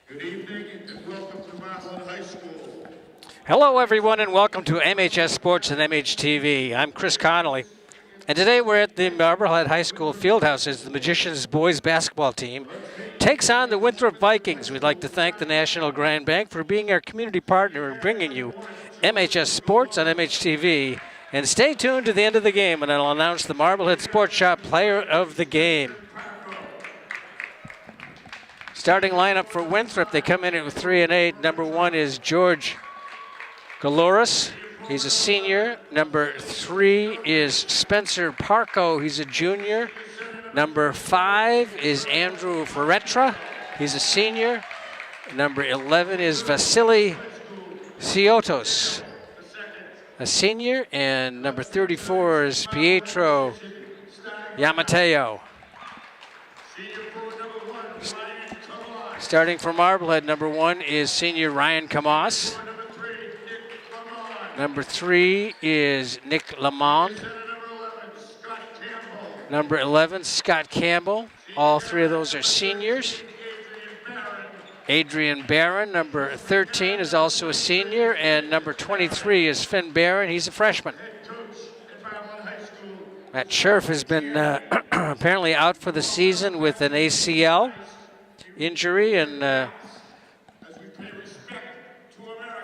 Good evening and welcome to Marblehead High School. Hello everyone and welcome to MHS Sports and MHTV. I'm Chris Connolly. And today we're at the Marblehead High School Fieldhouse as the Magicians Boys Basketball team takes on the Winthrop Vikings. We'd like to thank the National Grand Bank for being our community partner in bringing you MHS Sports on MHTV. And stay tuned to the end of the game and I'll announce the Marblehead Sports Shop Player of the Game. Starting lineup for Winthrop, they come in at 3 and 8. Number 1 is George Galoris. He's a senior. Number 3 is Spencer Parco. He's a junior. Number 5 is Andrew Ferretra. He's a senior. Number 11 is Vasily Siotos, a senior. And number 34 is Pietro Yamateo. Starting for Marblehead, number 1 is senior Ryan Camas. Number 3 is Nick Lamond. Number 11, Scott Campbell. All three of those are seniors. Adrian Barron, number 13, is also a senior. And number 23 is Finn Barron. He's a freshman. Matt Scherf has been apparently out for the season with an ACL injury, and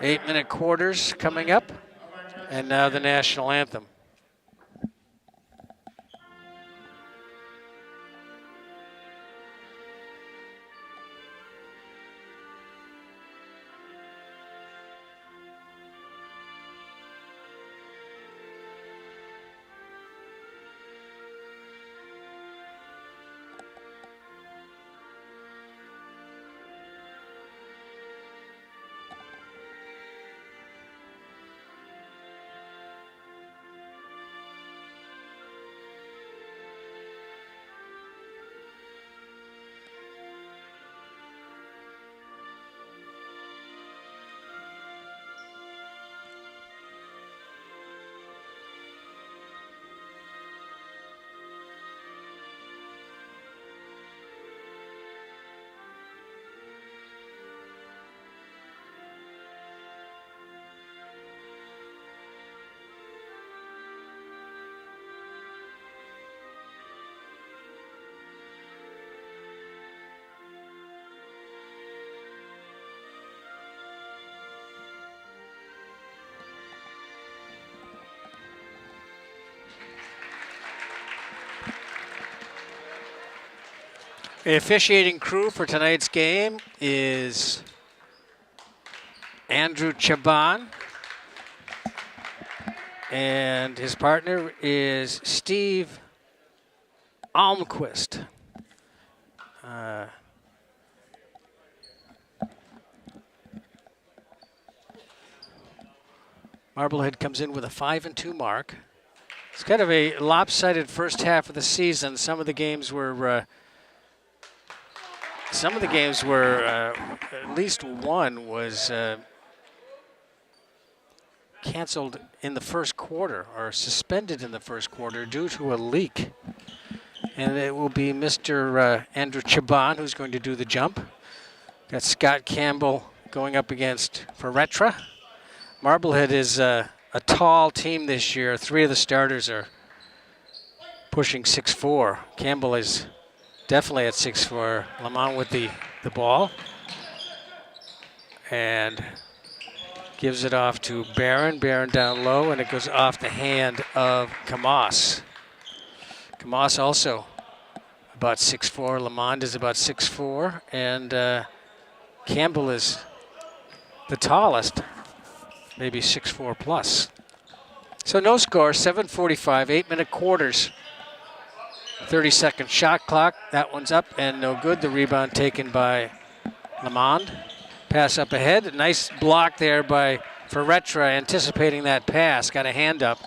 8-minute quarters coming up, and now the national anthem. The officiating crew for tonight's game is Andrew Chaban, and his partner is Steve Almquist. Marblehead comes in with a 5-2 mark. It's kind of a lopsided first half of the season. Some of the games were at least one was canceled in the first quarter or suspended in the first quarter due to a leak. And it will be Mr. Andrew Chaban who's going to do the jump. Got Scott Campbell going up against Ferretra. Marblehead is a tall team this year. 3 of the starters are pushing 6'4". Campbell is definitely at 6'4". Lamont with the ball. And gives it off to Barron. Barron down low, and it goes off the hand of Camas. Camas also about 6'4". Lamont is about 6'4". And Campbell is the tallest, maybe 6'4" plus. So no score, 7:45, 8-minute quarters. 30-second shot clock. That one's up and no good. The rebound taken by Lamond. Pass up ahead. Nice block there by Ferretra, anticipating that pass. Got a hand up.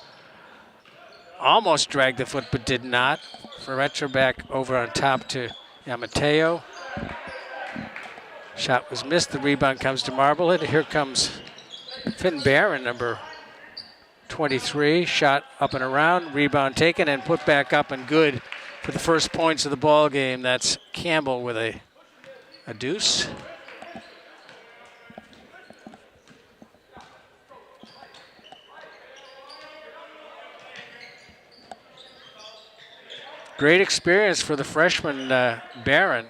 Almost dragged the foot, but did not. Ferretra back over on top to Yamateo. Shot was missed. The rebound comes to Marblehead. Here comes Finn Barron, number 23. Shot up and around. Rebound taken and put back up and good for the first points of the ball game. That's Campbell with a deuce. Great experience for the freshman Barron,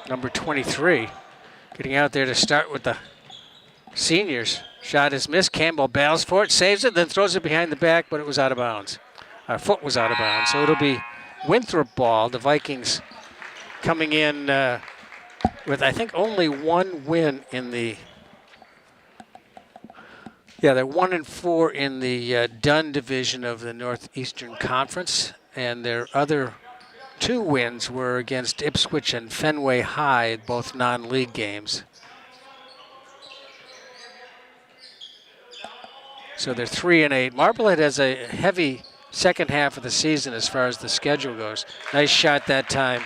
number 23. Getting out there to start with the seniors. Shot is missed. Campbell battles for it, saves it, then throws it behind the back, but it was out of bounds. Our foot was out of bounds, so it'll be Winthrop ball. The Vikings coming in with, I think, only one win in the... Yeah, they're 1-4 in the Dunn division of the Northeastern Conference, and their other 2 wins were against Ipswich and Fenway High, both non-league games. So they're 3-8. Marblehead has a heavy second half of the season as far as the schedule goes. Nice shot that time.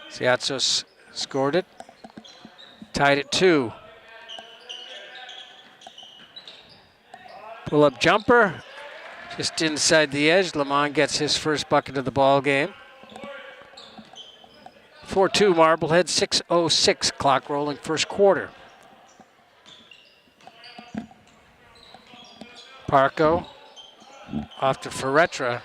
Siatsos scored it. Tied at 2. Pull-up jumper, just inside the edge. Lamont gets his first bucket of the ball game. 4-2 Marblehead, 6:06 clock rolling first quarter. Parco off to Ferretra.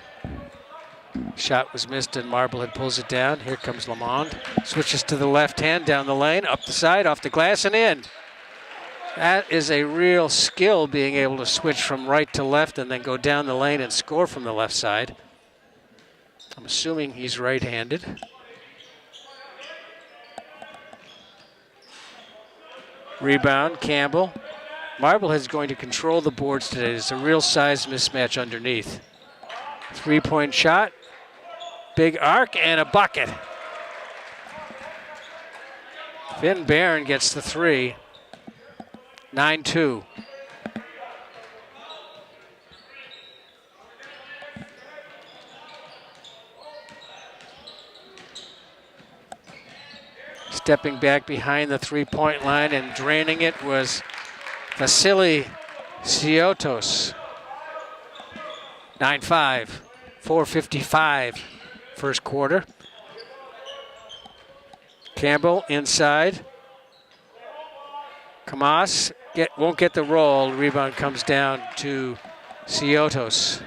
Shot was missed and Marblehead pulls it down. Here comes Lamond. Switches to the left hand, down the lane, up the side, off the glass and in. That is a real skill, being able to switch from right to left and then go down the lane and score from the left side. I'm assuming he's right-handed. Rebound, Campbell. Marblehead's going to control the boards today. There's a real size mismatch underneath. 3-point shot, big arc, and a bucket. Finn Barron gets the 3. 9-2. Stepping back behind the 3-point line and draining it was Vasily Siotos. 9-5, 4:55 first quarter. Campbell inside. Kamas won't get the roll. Rebound comes down to Siotos.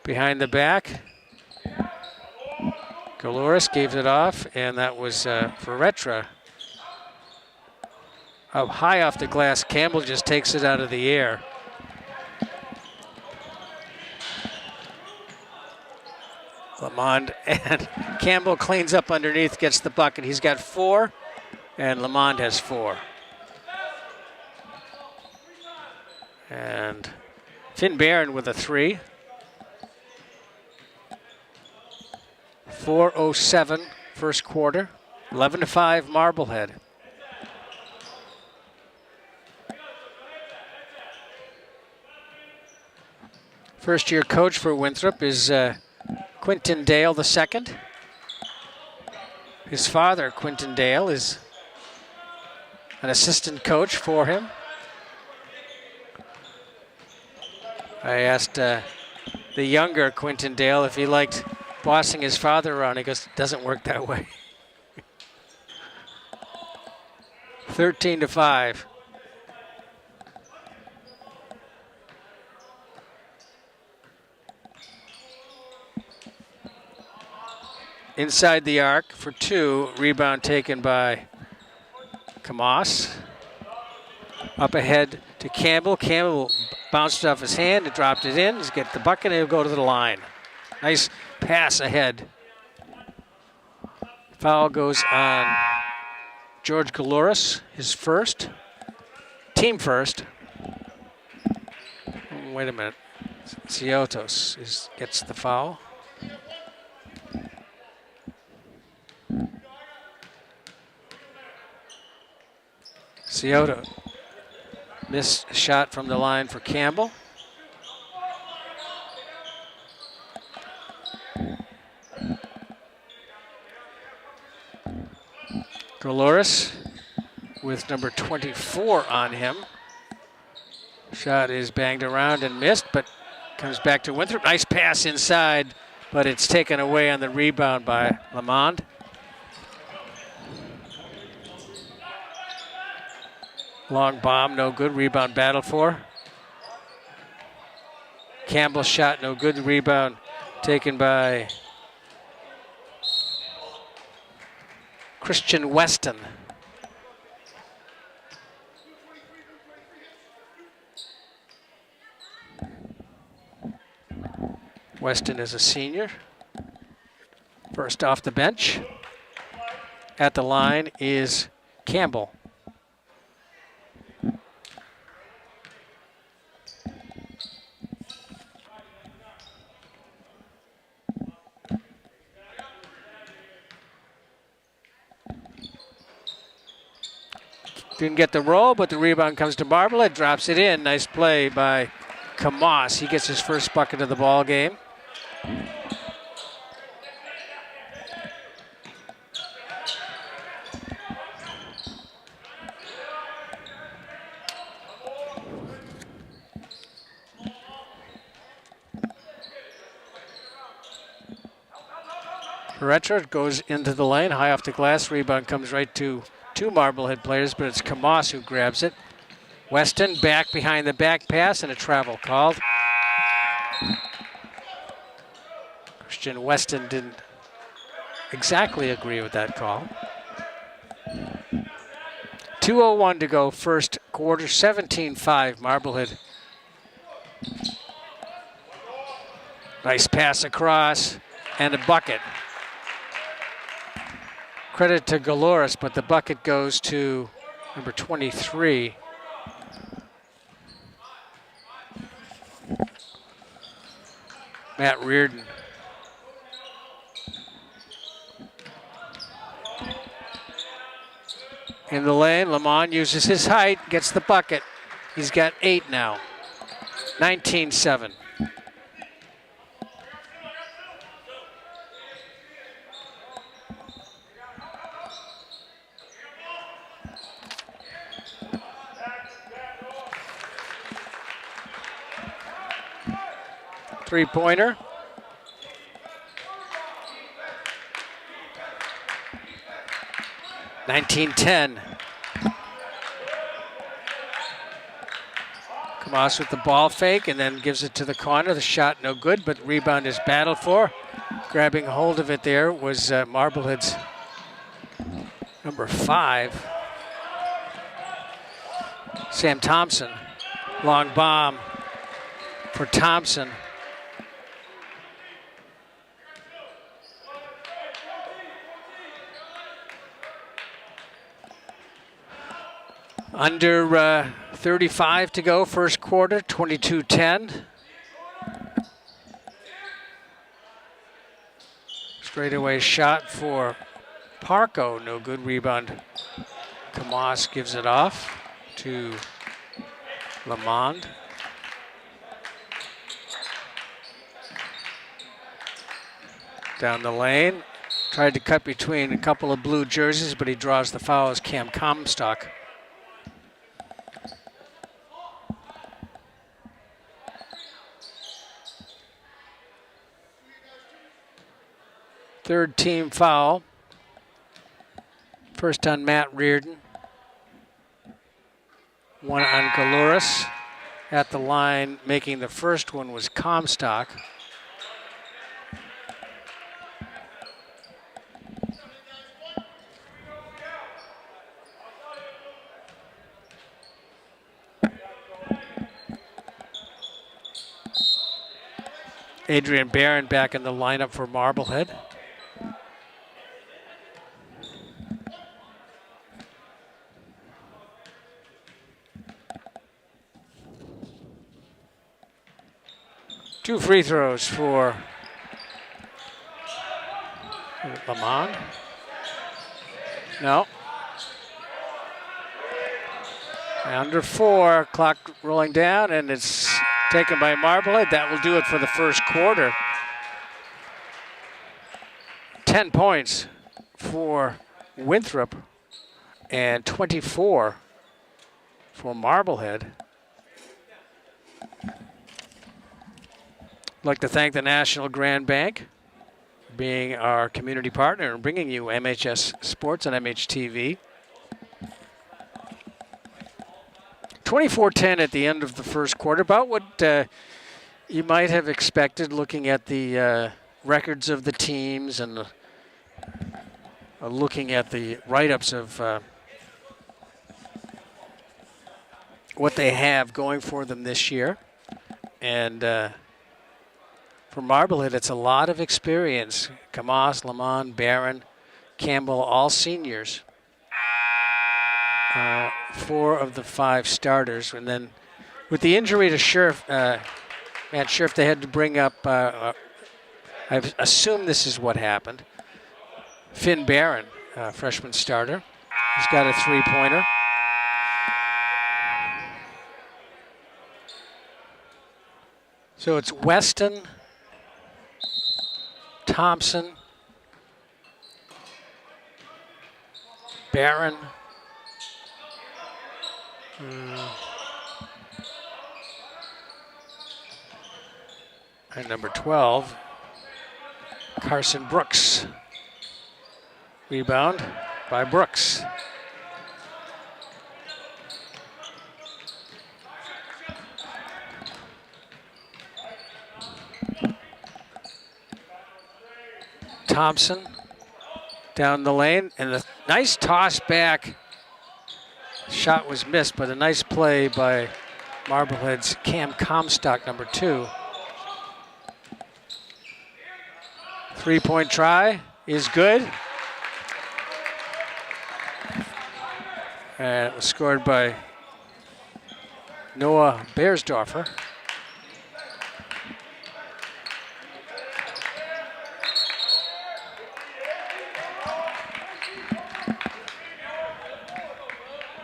Behind the back. Galoris gave it off, and that was Ferretra. Up high off the glass, Campbell just takes it out of the air. Lamond and Campbell cleans up underneath, gets the bucket. He's got 4, and Lamond has 4. And Finn Barron with a 3. 4:07 first quarter. 11-5 Marblehead. First-year coach for Winthrop is Quinton Dale II. His father, Quinton Dale, is an assistant coach for him. I asked the younger Quinton Dale if he liked bossing his father around. He goes, doesn't work that way. 13-5. Inside the arc for 2. Rebound taken by Kamas. Up ahead to Campbell. Campbell bounced off his hand and dropped it in. He's got the bucket and he'll go to the line. Nice pass ahead. Foul goes on George Galoris, his first. Team first. Wait a minute. Siotos gets the foul. Sioto missed shot from the line for Campbell. Galoris with number 24 on him. Shot is banged around and missed, but comes back to Winthrop. Nice pass inside, but it's taken away on the rebound by Lamond. Long bomb, no good. Rebound battle for Campbell's shot, no good. Rebound taken by Christian Weston. Weston is a senior. First off the bench. At the line is Campbell. Didn't get the roll, but the rebound comes to Marblehead, drops it in. Nice play by Kamas. He gets his first bucket of the ball game. Retro goes into the lane, high off the glass. Rebound comes right to two Marblehead players, but it's Kamas who grabs it. Weston back behind the back pass and a travel called. Christian Weston didn't exactly agree with that call. 2:01 to go, first quarter, 17-5 Marblehead. Nice pass across and a bucket. Credit to Galoris, but the bucket goes to number 23. Matt Reardon. In the lane, Lamont uses his height, gets the bucket. He's got 8 now. 19-7. Three-pointer. (19-10). Kamas with the ball fake and then gives it to the corner. The shot no good, but rebound is battled for. Grabbing hold of it there was Marblehead's number 5, Sam Thompson. Long bomb for Thompson. Under 35 to go, first quarter, 22-10. Straightaway shot for Parco, no good. Rebound. Kamas gives it off to Lamond. Down the lane, tried to cut between a couple of blue jerseys, but he draws the foul as Cam Comstock. Third team foul. First on Matt Reardon. One on Galoris. At the line, making the first one was Comstock. Adrian Barron back in the lineup for Marblehead. Two free throws for Lamond. No. Under 4, clock rolling down, and it's taken by Marblehead. That will do it for the first quarter. 10 points for Winthrop and 24 for Marblehead. I'd like to thank the National Grand Bank for being our community partner and bringing you MHS Sports on MHTV. 24-10 at the end of the first quarter, about what you might have expected, looking at the records of the teams and looking at the write-ups of what they have going for them this year. And for Marblehead, it's a lot of experience. Camas, Lamont, Barron, Campbell, all seniors. 4 of the 5 starters. And then with the injury to Scherf, Matt Scherf, they had to bring up, I assume this is what happened, Finn Barron, freshman starter. He's got a 3-pointer. So it's Weston, Thompson, Barron, and number 12, Carson Brooks. Rebound by Brooks. Thompson down the lane, and the nice toss back. Shot was missed, but a nice play by Marblehead's Cam Comstock, number 2. 3-point try is good. And it was scored by Noah Beersdorfer.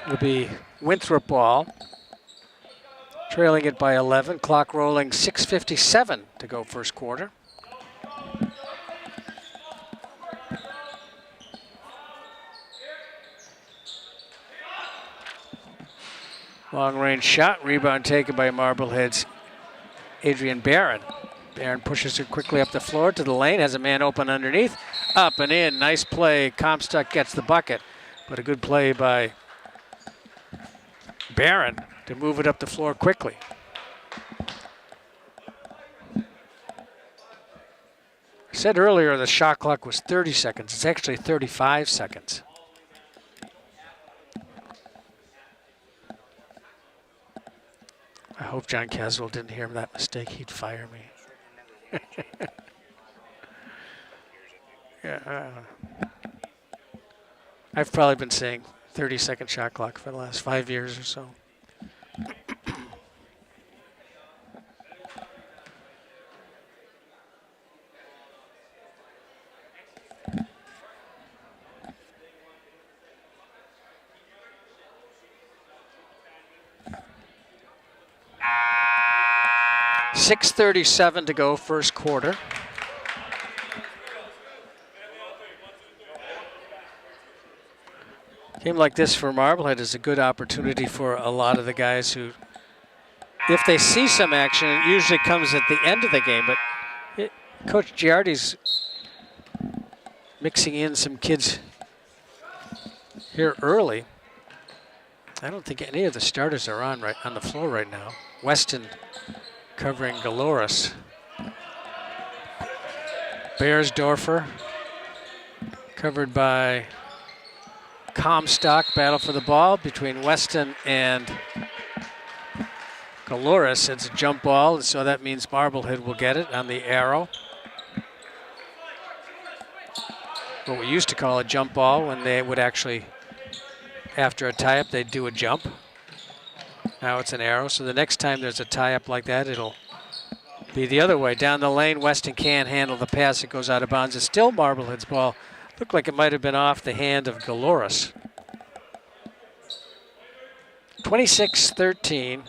It'll be Winthrop ball, trailing it by 11. Clock rolling, 6:57 to go first quarter. Long range shot, rebound taken by Marblehead's Adrian Barron. Barron pushes it quickly up the floor to the lane, has a man open underneath, up and in, nice play. Comstock gets the bucket, but a good play by Barron to move it up the floor quickly. I said earlier the shot clock was 30 seconds. It's actually 35 seconds. I hope John Caswell didn't hear that mistake. He'd fire me. Yeah, I've probably been saying 30-second shot clock for the last 5 years or so. .637 to go first quarter. Game like this for Marblehead is a good opportunity for a lot of the guys who, if they see some action, it usually comes at the end of the game. But Coach Giardi's mixing in some kids here early. I don't think any of the starters are on the floor right now. Weston covering Galoris. Beersdorfer covered by Comstock. Battle for the ball between Weston and Galoris. It's a jump ball, so that means Marblehead will get it on the arrow. What we used to call a jump ball, when they would actually, after a tie-up, they'd do a jump. Now it's an arrow, so the next time there's a tie-up like that, it'll be the other way. Down the lane, Weston can't handle the pass. It goes out of bounds. It's still Marblehead's ball. Looked like it might have been off the hand of Galoris. 26-13.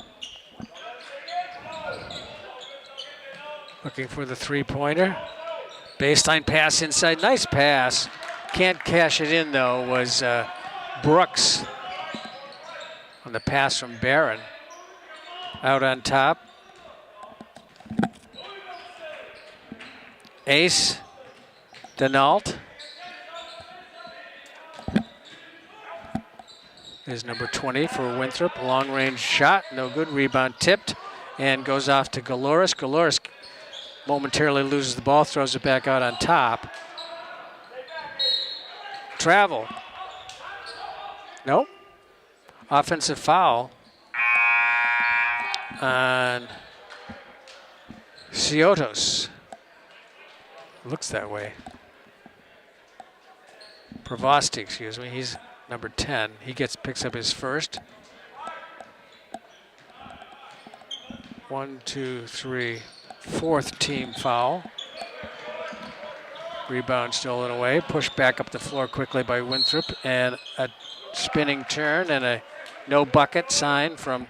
Looking for the three-pointer. Baseline pass inside. Nice pass. Can't cash it in, though, was Brooks on the pass from Barron. Out on top. Ace Denault is number 20 for Winthrop. Long range shot, no good. Rebound tipped and goes off to Galoris. Galoris momentarily loses the ball, throws it back out on top. Travel. Nope. Offensive foul on Ciotos. Looks that way. Pravasti, excuse me. He's number 10. He picks up his first. 1, 2, 3, fourth team foul. Rebound stolen away. Pushed back up the floor quickly by Winthrop, and a spinning turn and a no bucket sign from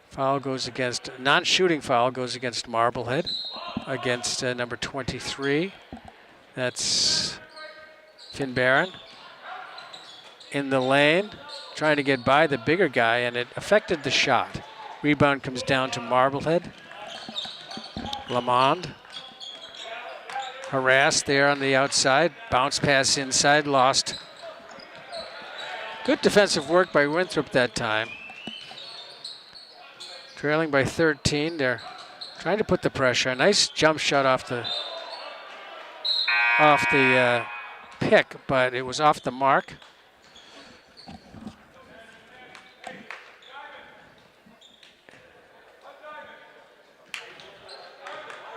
foul goes against, non-shooting foul goes against Marblehead, against number 23. That's Finn Barron. In the lane, trying to get by the bigger guy, and it affected the shot. Rebound comes down to Marblehead. Lamond harassed there on the outside. Bounce pass inside, lost. Good defensive work by Winthrop that time. Trailing by 13. They're trying to put the pressure. A nice jump shot off the pick, but it was off the mark.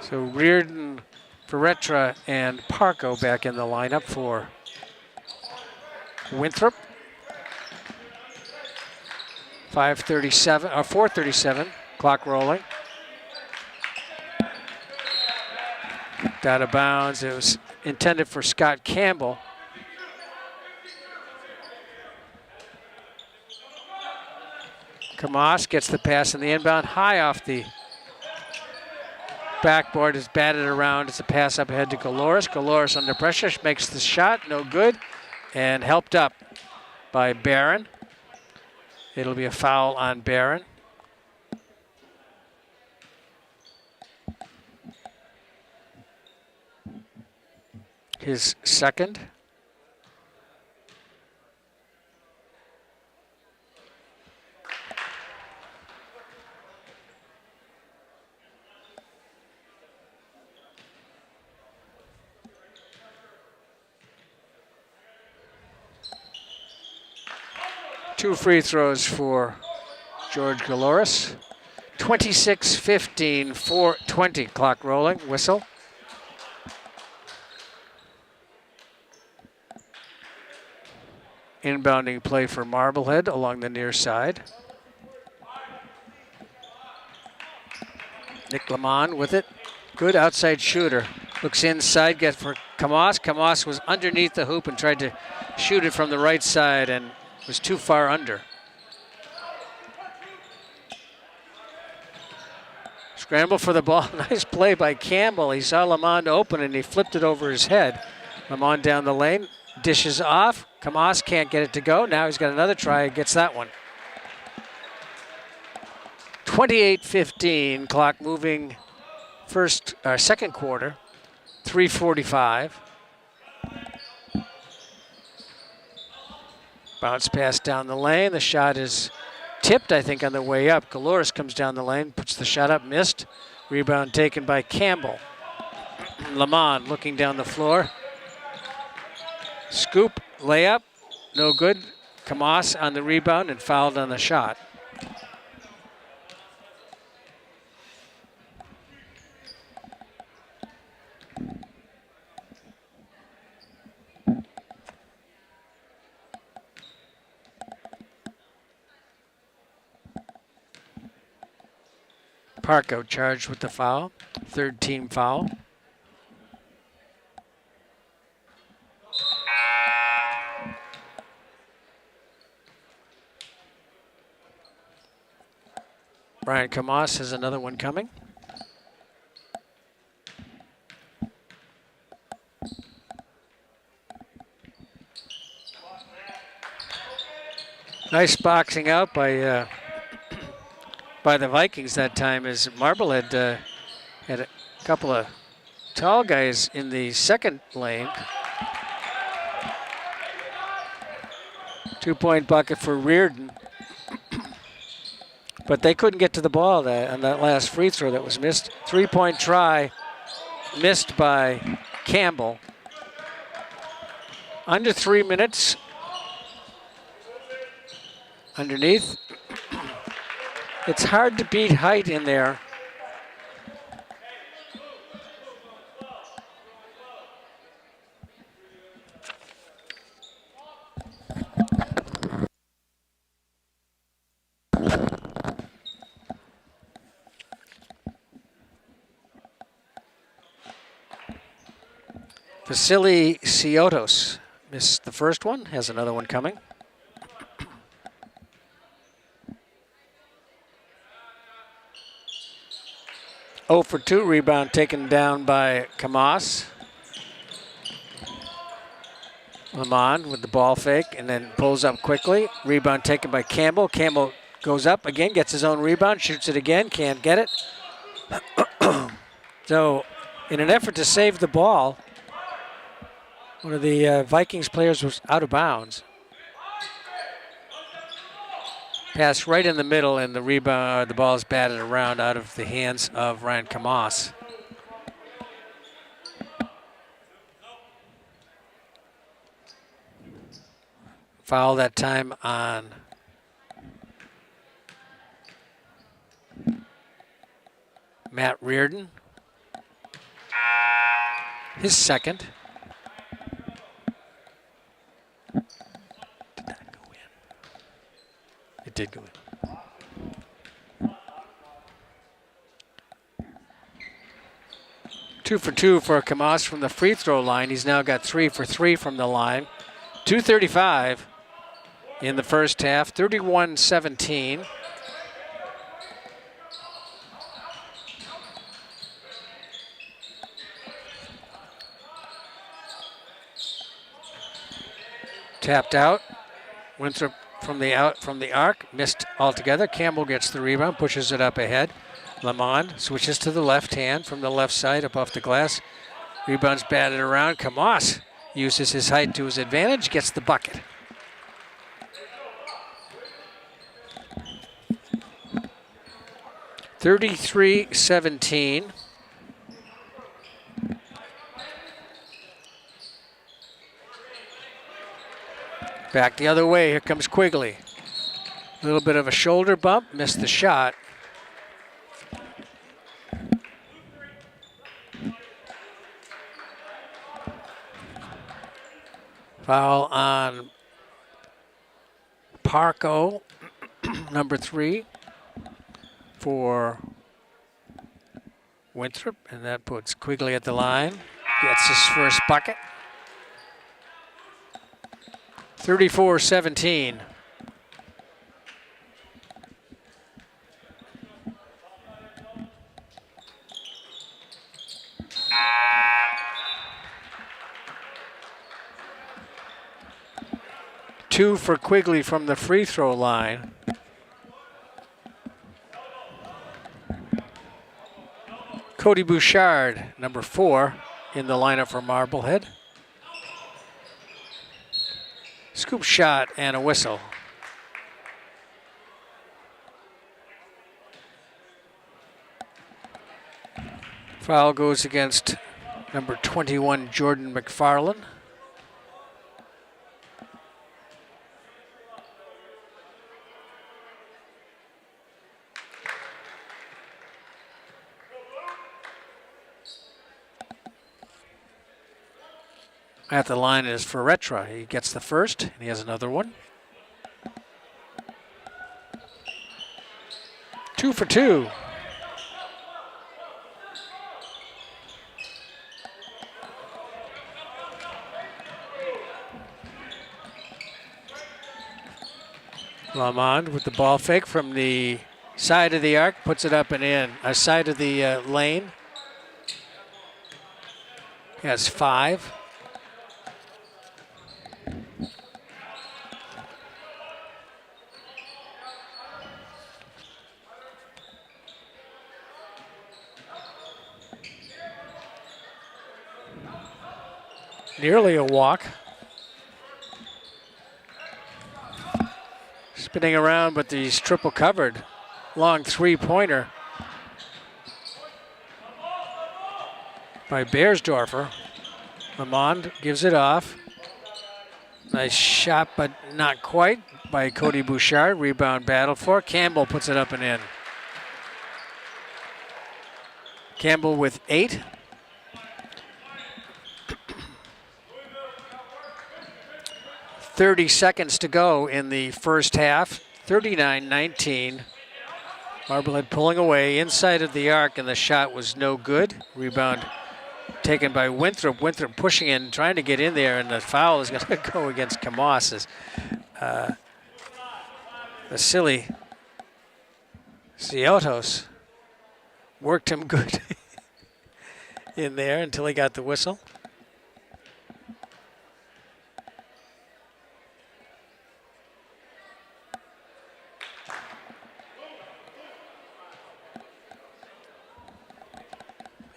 So Reardon, Ferretra, and Parco back in the lineup for Winthrop. 5:37 or 4:37, clock rolling. Out of bounds. It was intended for Scott Campbell. Kamas gets the pass in the inbound, high off the backboard, is batted around. It's a pass up ahead to Galoris. Galoris under pressure, makes the shot, no good, and helped up by Barron. It'll be a foul on Barron. His second. Two free throws for George Galoris. 26-15, 4:20, clock rolling, whistle. Inbounding play for Marblehead along the near side. Nick Lamont with it. Good outside shooter. Looks inside, gets for Kamas. Kamas was underneath the hoop and tried to shoot it from the right side and was too far under. Scramble for the ball. Nice play by Campbell. He saw Lamont open and he flipped it over his head. Lamont down the lane, dishes off. Kamas can't get it to go. Now he's got another try, gets that one. 28-15, clock moving second quarter, 3:45. Bounce pass down the lane. The shot is tipped, I think, on the way up. Galoris comes down the lane, puts the shot up, missed. Rebound taken by Campbell. Lamont looking down the floor. Scoop, layup, no good. Kamas on the rebound and fouled on the shot. Parco charged with the foul, third team foul. Brian Kamas has another one coming. Nice boxing out by the Vikings that time, as Marblehead had a couple of tall guys in the second lane. 2-point bucket for Reardon. But they couldn't get to the ball on that last free throw that was missed. 3-point try missed by Campbell. Under 3 minutes. Underneath. It's hard to beat height in there. Vasily Siotos missed the first one, has another one coming. Oh for 2 rebound taken down by Kamas. Lamond with the ball fake and then pulls up quickly. Rebound taken by Campbell. Campbell goes up again, gets his own rebound, shoots it again, can't get it. So in an effort to save the ball, one of the Vikings players was out of bounds. Pass right in the middle, and the rebound, the ball's batted around out of the hands of Ryan Kamas. Foul that time on Matt Reardon. His second. Did not go in. It did go in. 2 for 2 for Kamas from the free throw line. He's now got 3 for 3 from the line. 2:35 in the first half, 31-17. Tapped out. Winthrop from the arc, missed altogether. Campbell gets the rebound, pushes it up ahead. Lamond switches to the left hand from the left side up off the glass. Rebounds batted around. Kamas uses his height to his advantage, gets the bucket. (33-17). Back the other way, here comes Quigley. A little bit of a shoulder bump, missed the shot. Foul on Parco, number 3 for Winthrop, and that puts Quigley at the line. Gets his first bucket. 34-17. Two for Quigley from the free throw line. Cody Bouchard, number 4, in the lineup for Marblehead. Scoop shot and a whistle. Foul goes against number 21, Jordan McFarland. At the line is Ferretra. He gets the first, and he has another one. 2 for 2. Lamond with the ball fake from the side of the arc, puts it up and in. Side of the lane. He has 5. Nearly a walk. spinning around, but he's triple covered. Long three-pointer by Beersdorfer. Lamond gives it off. Nice shot, but not quite, by Cody Bouchard. Rebound battle for. Campbell puts it up and in. Campbell with 8. .30 to go in the first half. 39-19. Marblehead pulling away inside of the arc, and the shot was no good. Rebound taken by Winthrop. Winthrop pushing in, trying to get in there, and the foul is going to go against Camas. Vasily Ciotos worked him good in there until he got the whistle.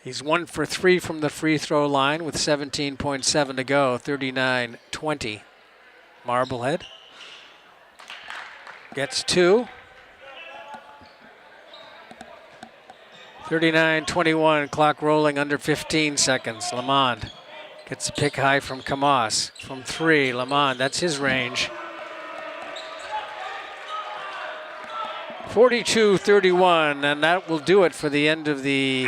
He's 1 for 3 from the free throw line with 17.7 to go, 39-20. Marblehead gets 2. 39-21, clock rolling under 15 seconds. Lamond gets a pick high from Camas. From 3, Lamond, that's his range. 42-31, and that will do it for the end of the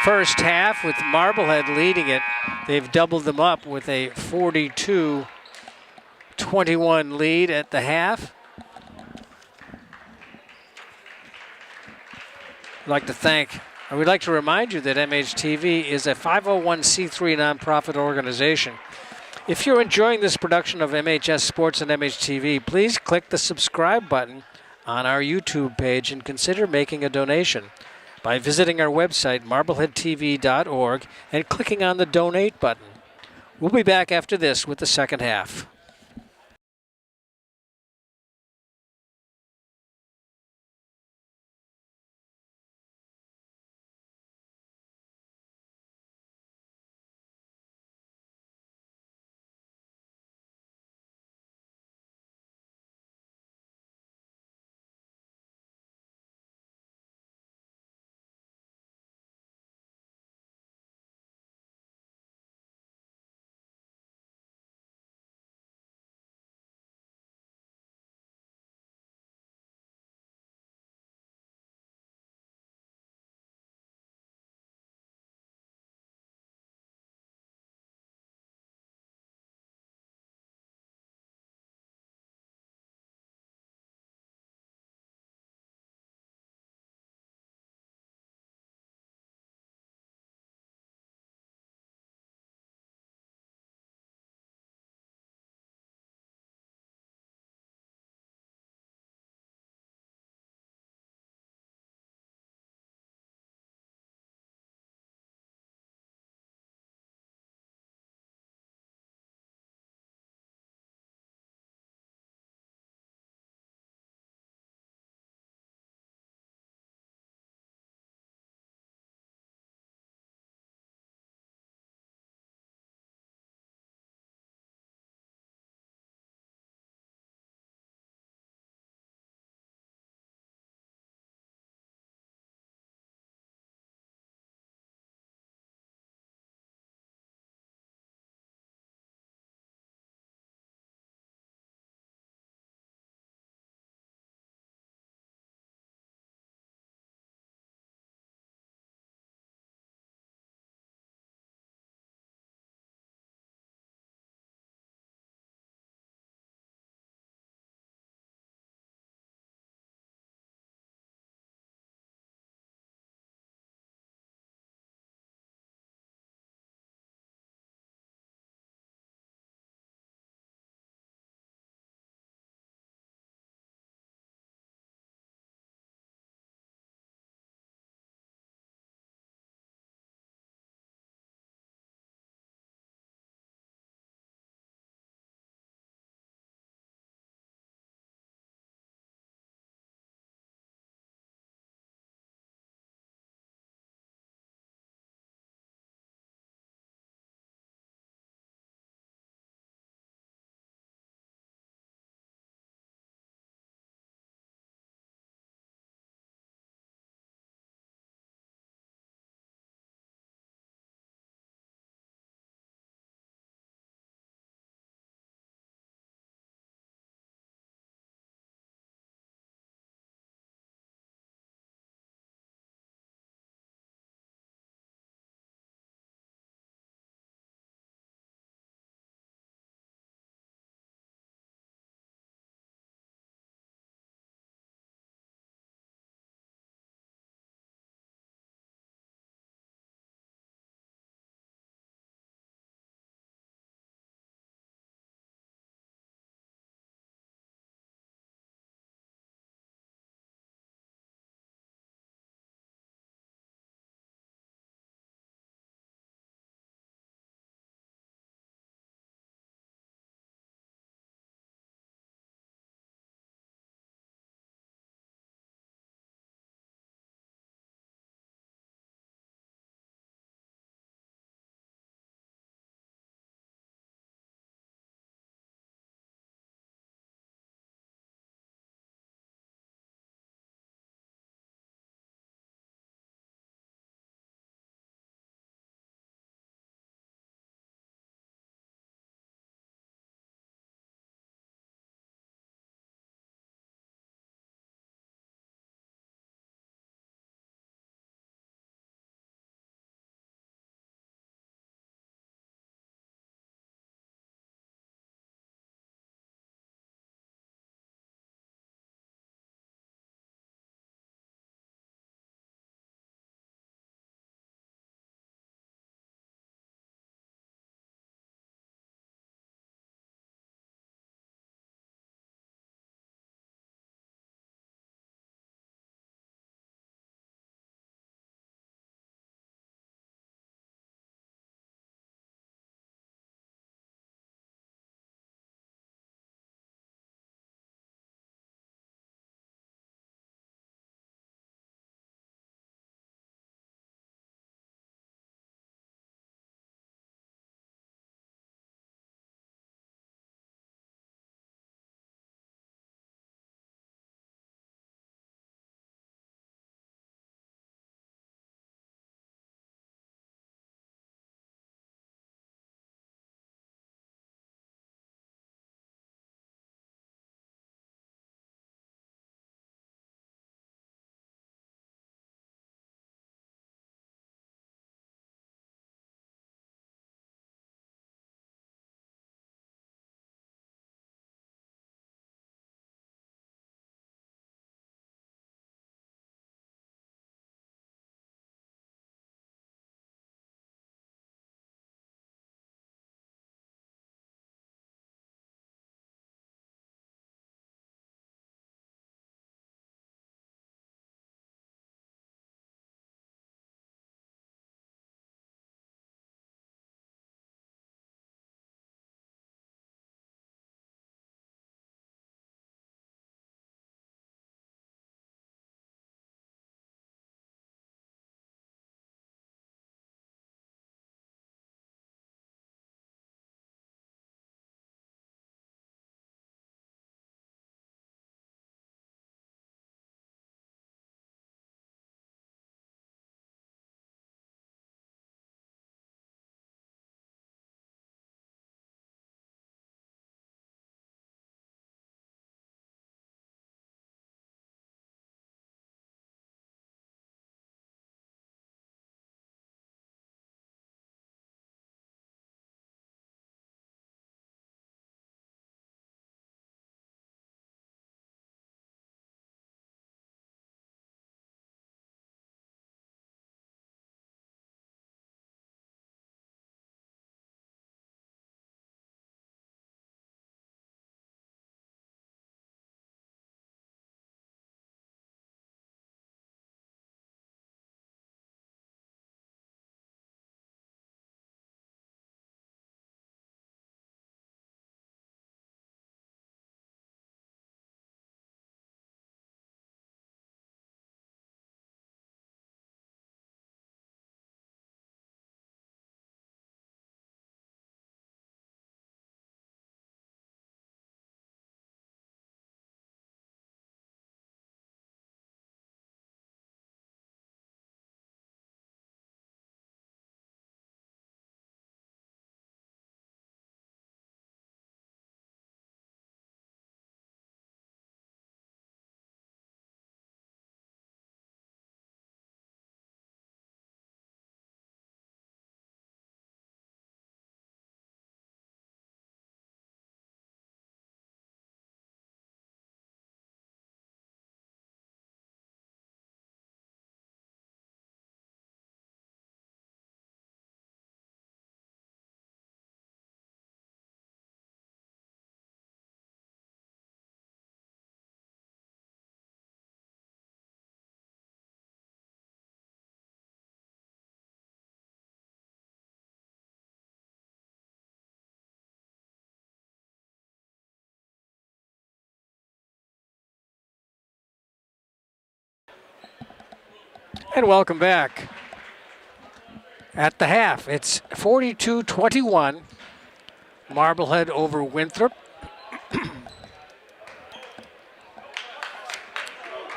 first half, with Marblehead leading it. They've doubled them up with a 42-21 lead at the half. We'd like to remind you that MHTV is a 501c3 nonprofit organization. If you're enjoying this production of MHS Sports and MHTV, please click the subscribe button on our YouTube page and consider making a donation by visiting our website, marbleheadtv.org, and clicking on the donate button. We'll be back after this with the second half. And welcome back. At the half, it's 42-21. Marblehead over Winthrop.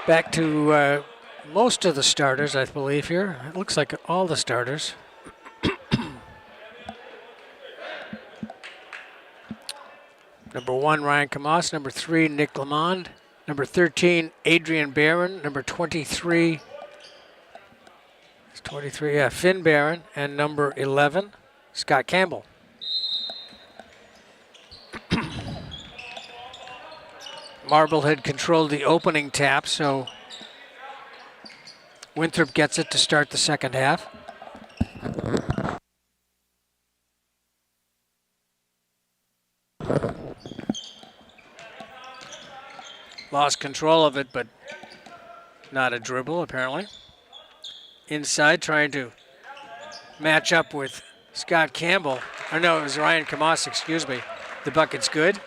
Back to most of the starters, I believe, here. It looks like all the starters. Number 1, Ryan Camas. Number 3, Nick Lamond. Number 13, Adrian Barron. Number 23, Finn Barron. And number 11, Scott Campbell. Marblehead controlled the opening tap, so Winthrop gets it to start the second half. Lost control of it, but not a dribble, apparently. Inside, trying to match up with Scott Campbell. Or no, it was Ryan Camas, excuse me. The bucket's good.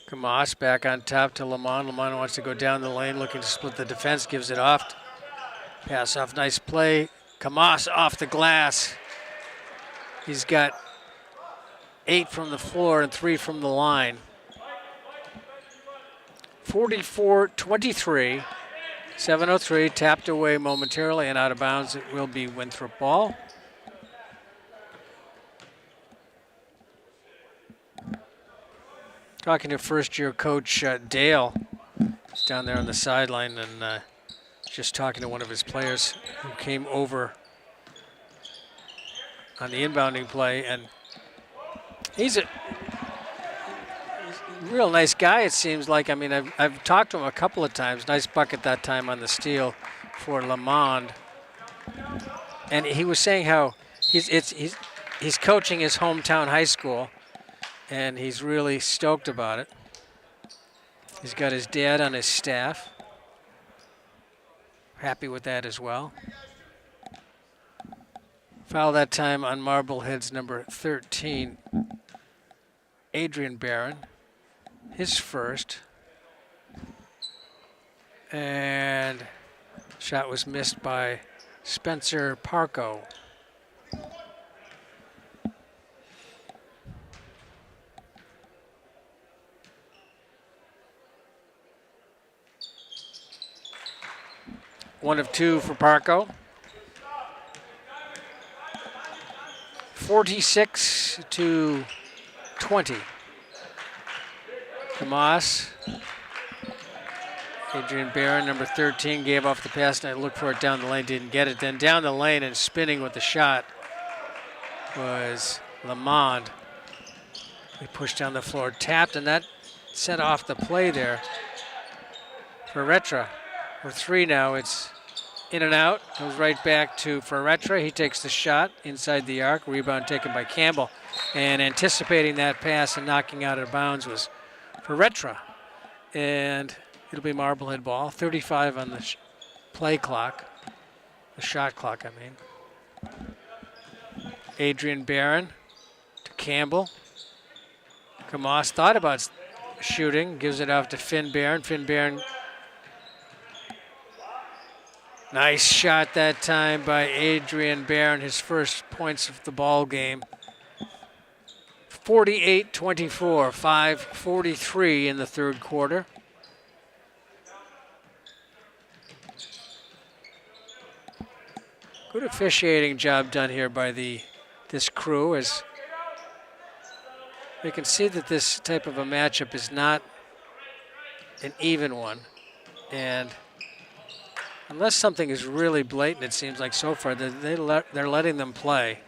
Camas back on top to Lamont. Lamont wants to go down the lane, looking to split the defense, gives it off. Pass off, nice play. Camas off the glass. He's got 8 from the floor and 3 from the line. 44-23. 7:03, tapped away momentarily and out of bounds. It will be Winthrop ball. Talking to first-year coach Dale. He's down there on the sideline and just talking to one of his players who came over on the inbounding play. And he's a real nice guy, it seems like. I mean, I've talked to him a couple of times. Nice bucket that time on the steal for Lamond. And he was saying how he's coaching his hometown high school, and he's really stoked about it. He's got his dad on his staff. Happy with that as well. Foul that time on Marblehead's number 13, Adrian Barron. His first. And shot was missed by Spencer Parco. One of 2 for Parco. 46-20. Camas. Adrian Barron, number 13, gave off the pass, and I looked for it down the lane, didn't get it. Then down the lane and spinning with the shot was Lamond. He pushed down the floor, tapped, and that set off the play there for Retra. For 3 now, it's in and out. Goes right back to Ferretra. He takes the shot inside the arc. Rebound taken by Campbell. And anticipating that pass and knocking out of bounds was Ferretra. And it'll be Marblehead ball. 35 on the play clock. The shot clock, I mean. Adrian Barron to Campbell. Camas thought about shooting. Gives it off to Finn Barron. Finn Barron. Nice shot that time by Adrian Barron, his first points of the ball game. 48-24, 5:43 in the third quarter. Good officiating job done here by this crew, as they can see that this type of a matchup is not an even one, and unless something is really blatant, it seems like so far, they're letting them play.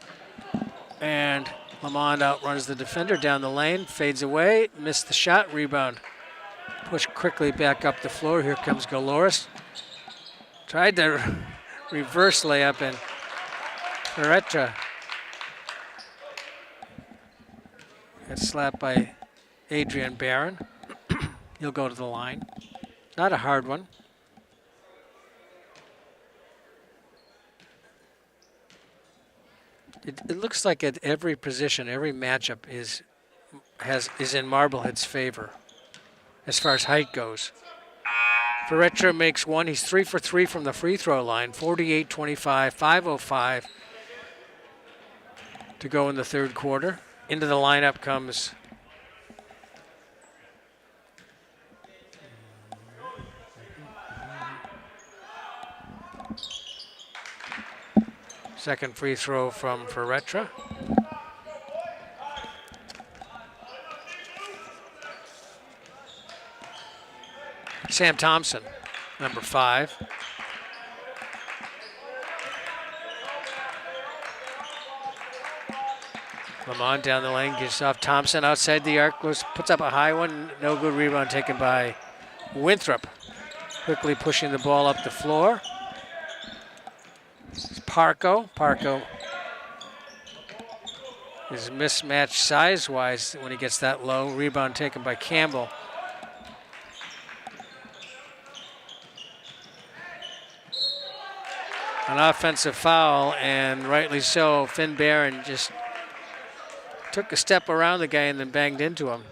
And Lamond outruns the defender down the lane, fades away, missed the shot, rebound. Pushed quickly back up the floor. Here comes Galoris. Tried to reverse layup, and Ferretra got slapped by Adrian Barron. He'll go to the line. Not a hard one. It looks like at every position, every matchup is is in Marblehead's favor as far as height goes. Ferretra makes one. He's 3 for 3 from the free throw line. 48-25, 5:05 to go in the third quarter. Into the lineup comes second free throw from Ferretra. Sam Thompson, number 5. Lamont down the lane, gets off Thompson outside the arc, puts up a high one. No good rebound taken by Winthrop. Quickly pushing the ball up the floor. Parco. Parco is mismatched size-wise when he gets that low. Rebound taken by Campbell. An offensive foul, and rightly so. Finn Barron just took a step around the guy and then banged into him.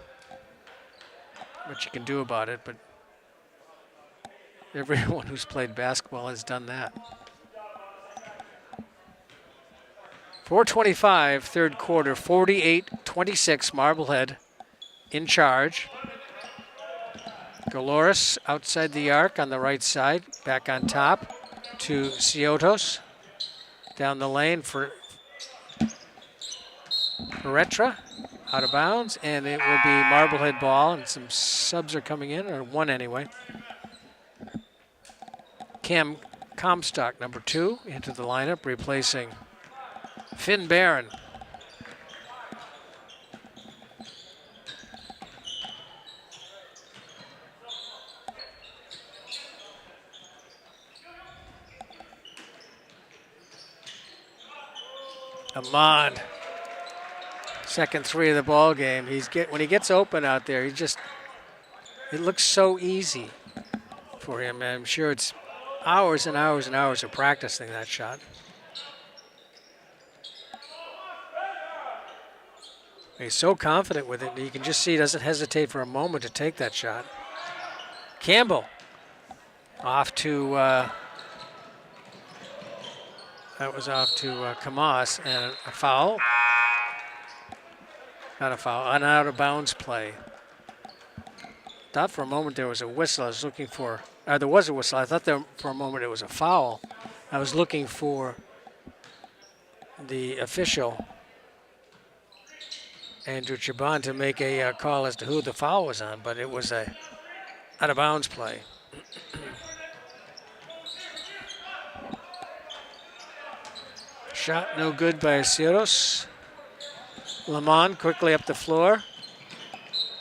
What you can do about it, but everyone who's played basketball has done that. 4:25, third quarter, 48-26, Marblehead in charge. Galoris outside the arc on the right side, back on top to Ciotos. Down the lane for Ferretra, out of bounds, and it will be Marblehead ball, and some subs are coming in, or one anyway. Cam Comstock, number 2, into the lineup, replacing Finn Barron. Amand, second 3 of the ball game. When he gets open out there, it looks so easy for him. And I'm sure it's hours and hours and hours of practicing that shot. He's so confident with it. You can just see he doesn't hesitate for a moment to take that shot. Campbell off to, that was off to Kamas, and a foul. Not a foul, an out of bounds play. Thought for a moment there was a whistle. I was looking for, there was a whistle. I thought there for a moment it was a foul. I was looking for the official, Andrew Chabon, to make a call as to who the foul was on, but it was a out of bounds play. Shot no good by Ciotos. Lamont quickly up the floor.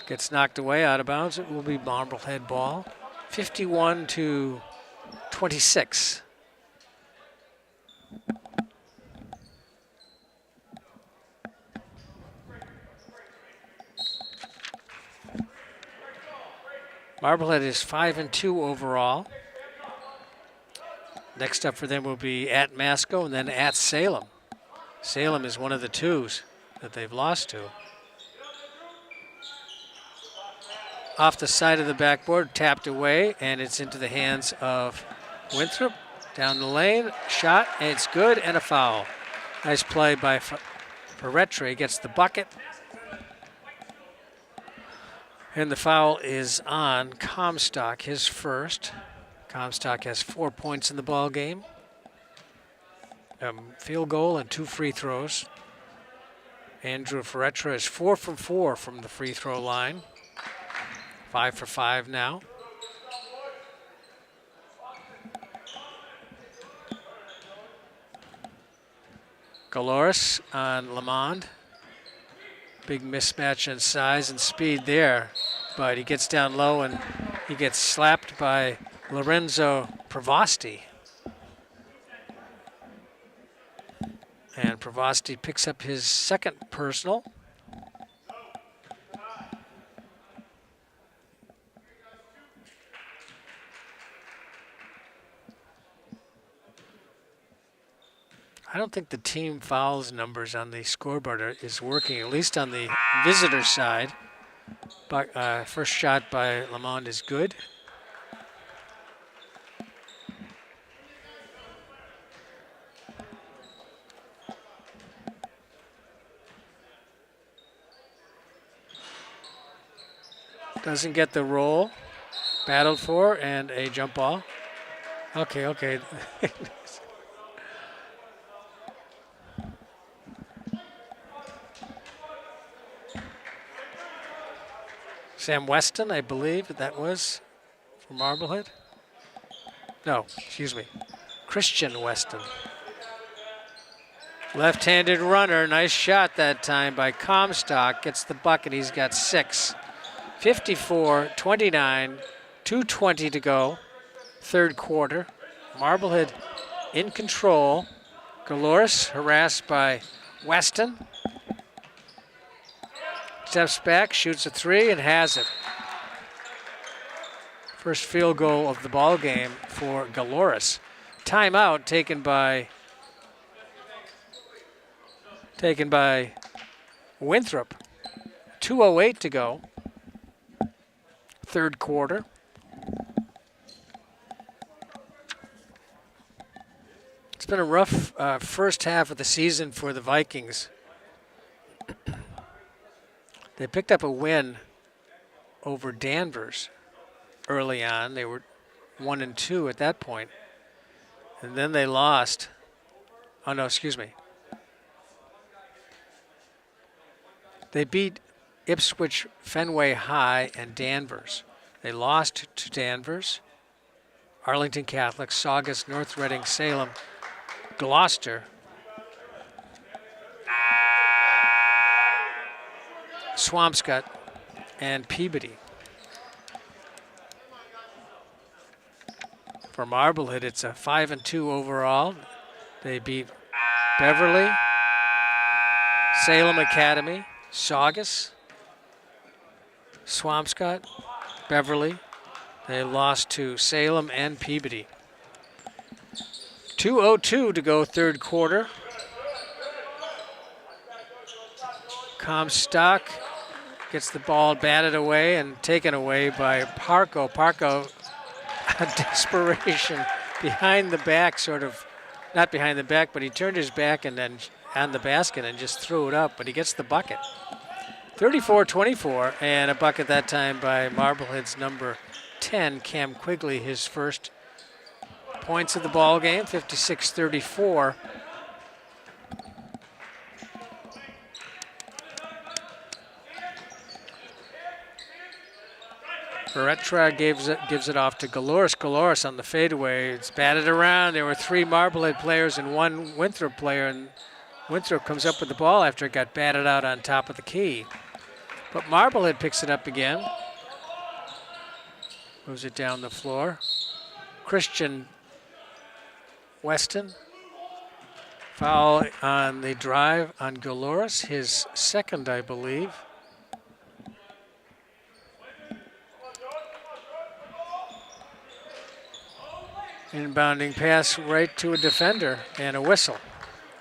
Gets knocked away, out of bounds. It will be Marblehead ball. 51-26. Marblehead is 5-2 overall. Next up for them will be at Masco and then at Salem. Salem is one of the 2s that they've lost to. Off the side of the backboard, tapped away, and it's into the hands of Winthrop. Down the lane, shot, and it's good, and a foul. Nice play by Ferretra. He gets the bucket. And the foul is on Comstock, his first. Comstock has 4 points in the ball game. Field goal and 2 free throws. Andrew Ferretra is 4 from 4 from the free throw line. 5 for 5 now. Galoris on Lamond. Big mismatch in size and speed there, but he gets down low and he gets slapped by Lorenzo Pravosti. And Pravosti picks up his second personal. I don't think the team fouls numbers on the scoreboard is working, at least on the visitor side. But, first shot by Lamond is good. Doesn't get the roll. Battled for, and a jump ball. Okay. Sam Weston, I believe that was for Marblehead. No, excuse me. Christian Weston. Left-handed runner, nice shot that time by Comstock. Gets the bucket, he's got 6. 54-29, 2:20 to go, third quarter. Marblehead in control. Galoris harassed by Weston. Steps back, shoots a 3, and has it. First field goal of the ball game for Galoris. Timeout taken by Winthrop. 2:08 to go. Third quarter. It's been a rough first half of the season for the Vikings. They picked up a win over Danvers early on. They were 1-2 at that point. And then they lost. Oh, no, excuse me. They beat Ipswich, Fenway High, and Danvers. They lost to Danvers, Arlington Catholic, Saugus, North Reading, Salem, Gloucester, Swampscott, and Peabody. For Marblehead, it's a 5-2 overall. They beat Beverly, Salem Academy, Saugus, Swampscott, Beverly. They lost to Salem and Peabody. 2:02 to go, third quarter. Comstock gets the ball batted away and taken away by Parco. Parco, a desperation behind the back, sort of, not behind the back, but he turned his back and then on the basket and just threw it up, but he gets the bucket. 34-24, and a bucket that time by Marblehead's number 10, Cam Quigley, his first points of the ball game, 56-34. Beretta gives it off to Galoris. Galoris on the fadeaway. It's batted around. There were 3 Marblehead players and 1 Winthrop player, and Winthrop comes up with the ball after it got batted out on top of the key. But Marblehead picks it up again. Moves it down the floor. Christian Weston. Foul on the drive on Galoris, his second, I believe. Inbounding pass right to a defender and a whistle.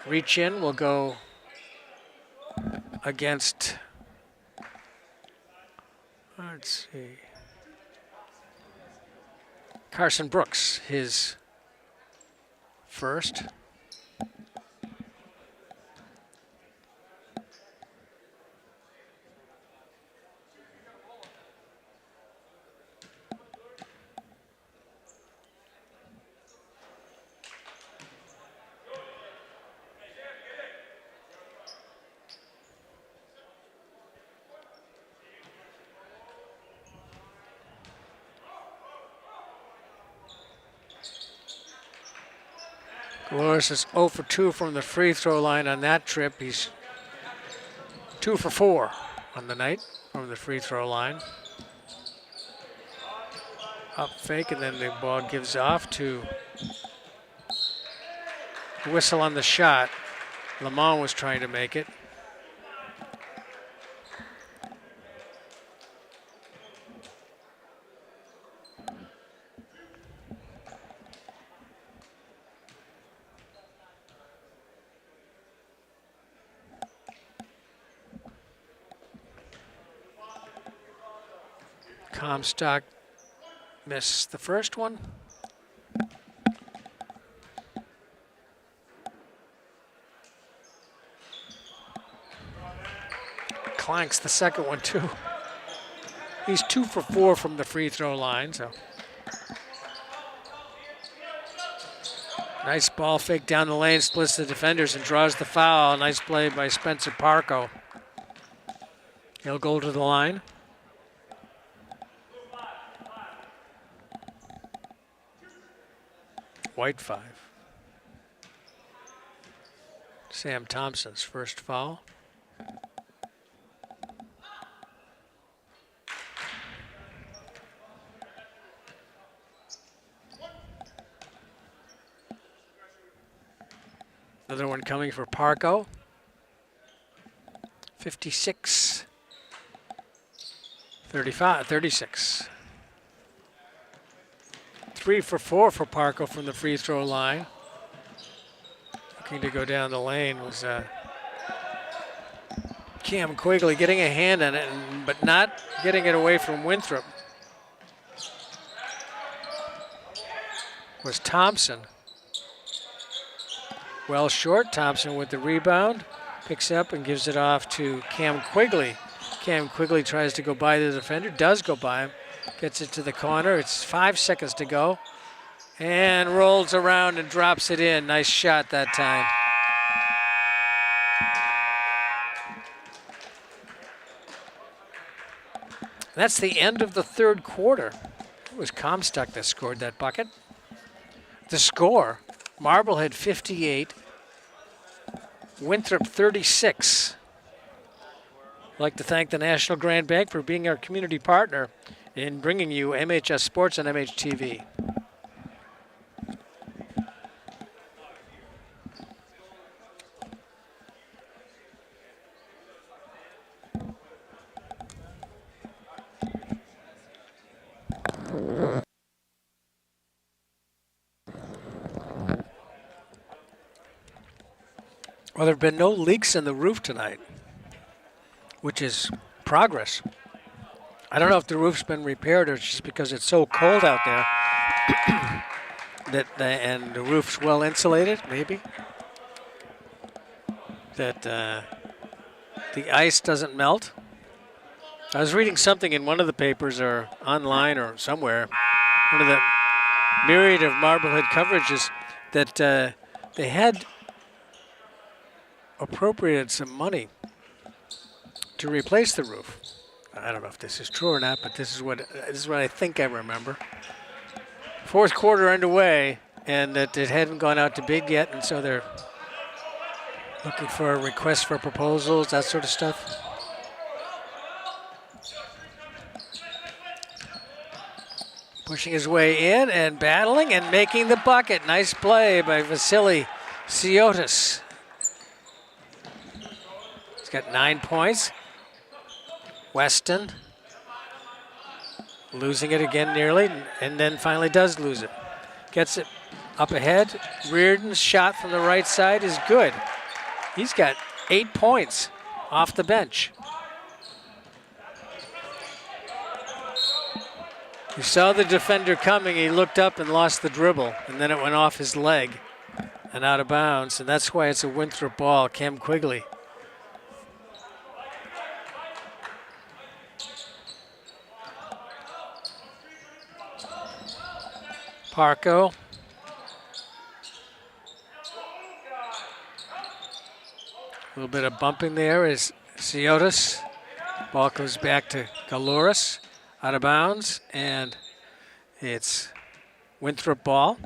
Reach in will go against, let's see, Carson Brooks, his first. Galoris is 0 for 2 from the free throw line on that trip. He's 2 for 4 on the night from the free throw line. Up fake, and then the ball gives off to whistle on the shot. Lamont was trying to make it. Comstock missed the first one. Clanks the second one too. He's 2 for 4 from the free throw line, so. Nice ball fake down the lane, splits the defenders and draws the foul. Nice play by Spencer Parco. He'll go to the line. White 5. Sam Thompson's first foul. Another one coming for Parco. 56. 35, 36. 3 for 4 for Parco from the free throw line. Looking to go down the lane was Cam Quigley getting a hand on it, but not getting it away from Winthrop. Was Thompson. Well short, Thompson with the rebound, picks up and gives it off to Cam Quigley. Cam Quigley tries to go by the defender, does go by him, gets it to the corner. It's 5 seconds to go, and rolls around and drops it in. Nice shot that time. That's the end of the third quarter. It was Comstock that scored that bucket. The score, Marblehead 58, Winthrop 36. I'd like to thank the National Grand Bank for being our community partner in bringing you MHS Sports on MHTV. Well, there have been no leaks in the roof tonight, which is progress. I don't know if the roof's been repaired or it's just because it's so cold out there and the roof's well insulated, maybe. That the ice doesn't melt. I was reading something in one of the papers or online or somewhere, one of the myriad of Marblehead coverages, that they had appropriated some money to replace the roof. I don't know if this is true or not, but this is what I think I remember. Fourth quarter underway, and that it hadn't gone out to bid yet, and so they're looking for a request for proposals, that sort of stuff. Pushing his way in and battling and making the bucket. Nice play by Vasily Siotis. He's got 9 points. Weston losing it again nearly, and then finally does lose it. Gets it up ahead. Reardon's shot from the right side is good. He's got 8 points off the bench. He saw the defender coming, he looked up and lost the dribble, and then it went off his leg and out of bounds, and that's why it's a Winthrop ball. Cam Quigley. Parco. A little bit of bumping there is Siotis. Ball goes back to Galouris. Out of bounds, and it's Winthrop ball.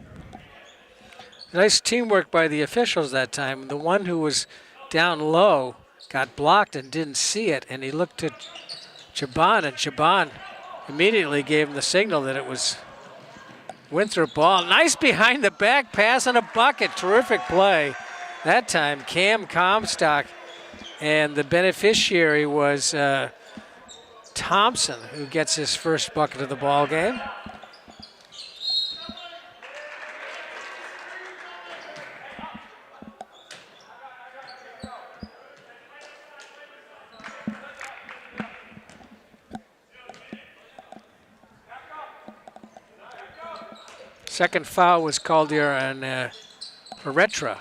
Nice teamwork by the officials that time. The one who was down low got blocked and didn't see it, and he looked at Chaban, and Chaban immediately gave him the signal that it was Winthrop ball. Nice behind the back pass and a bucket. Terrific play. That time, Cam Comstock, and the beneficiary was Thompson, who gets his first bucket of the ball game. Second foul was called here on Peretra.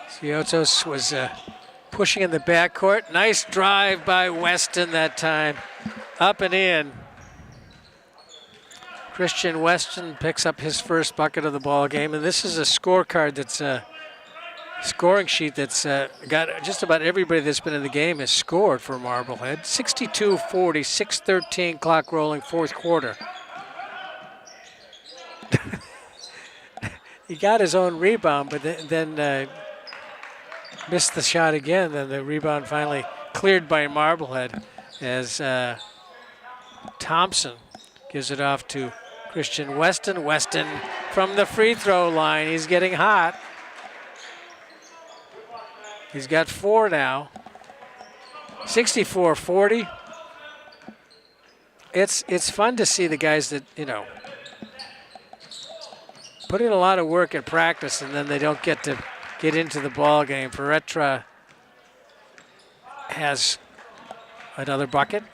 Ciotos was pushing in the backcourt. Nice drive by Weston that time. Up and in. Christian Weston picks up his first bucket of the ball game, and this is a scorecard that's a scoring sheet that's got just about everybody that's been in the game has scored for Marblehead. 62-40, 6:13 clock rolling, fourth quarter. He got his own rebound, but then missed the shot again. Then the rebound finally cleared by Marblehead as Thompson gives it off to Christian Weston. Weston from the free throw line. He's getting hot. He's got 4 now. 64-40. It's fun to see the guys that, you know, put in a lot of work at practice and then they don't get to get into the ball game. Peretra has another bucket.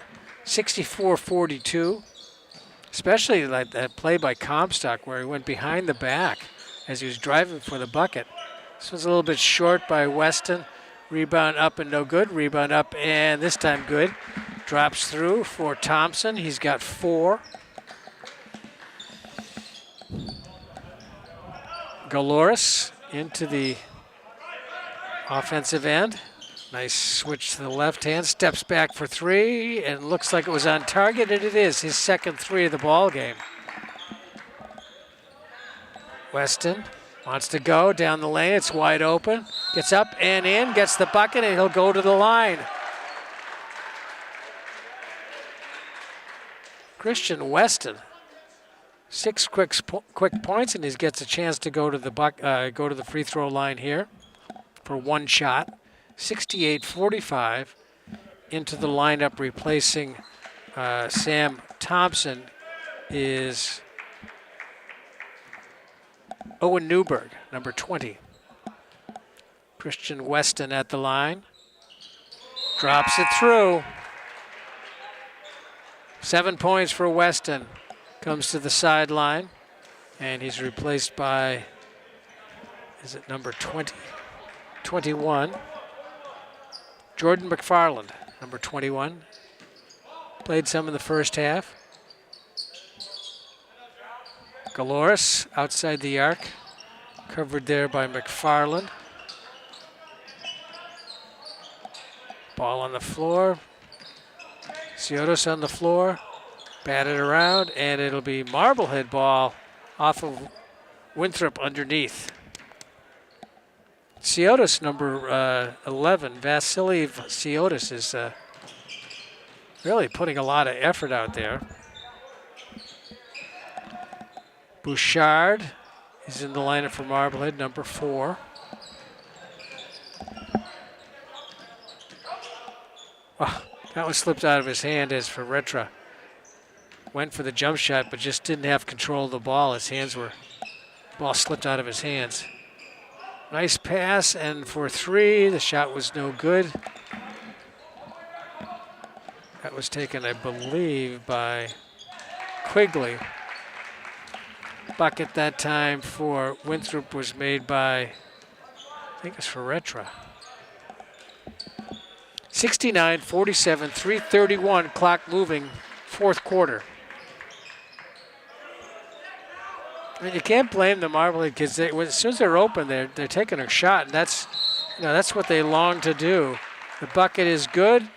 64-42. Especially like that play by Comstock where he went behind the back as he was driving for the bucket. This one's a little bit short by Weston. Rebound up and no good. Rebound up and this time good. Drops through for Thompson. He's got 4. Galoris into the offensive end. Nice switch to the left hand, steps back for 3, and looks like it was on target, and it is his second 3 of the ball game. Weston wants to go down the lane, it's wide open, gets up and in, gets the bucket, and he'll go to the line. Christian Weston, 6 quick points, and he gets a chance to go to the free throw line here for 1 shot. 68-45 into the lineup, replacing Sam Thompson is Owen Newberg, number 20. Christian Weston at the line. Drops it through. 7 points for Weston. Comes to the sideline, and he's replaced by, is it number 21? Jordan McFarland, number 21. Played some in the first half. Galoris outside the arc, covered there by McFarland. Ball on the floor. Ciotos on the floor. Batted around, and it'll be Marblehead ball off of Winthrop underneath. Ciotos, number 11, Vasily Ciotos is really putting a lot of effort out there. Bouchard is in the lineup for Marblehead, number 4. Oh, that one slipped out of his hand as Peretra went for the jump shot, but just didn't have control of the ball. The ball slipped out of his hands. Nice pass, and for 3, the shot was no good. That was taken, I believe, by Quigley. Bucket that time for Winthrop was made by, I think it's Peretra. 69-47, 3:31, clock moving, fourth quarter. I mean, you can't blame the Marblehead kids. As soon as they're open, they're taking a shot, and that's what they long to do. The bucket is good,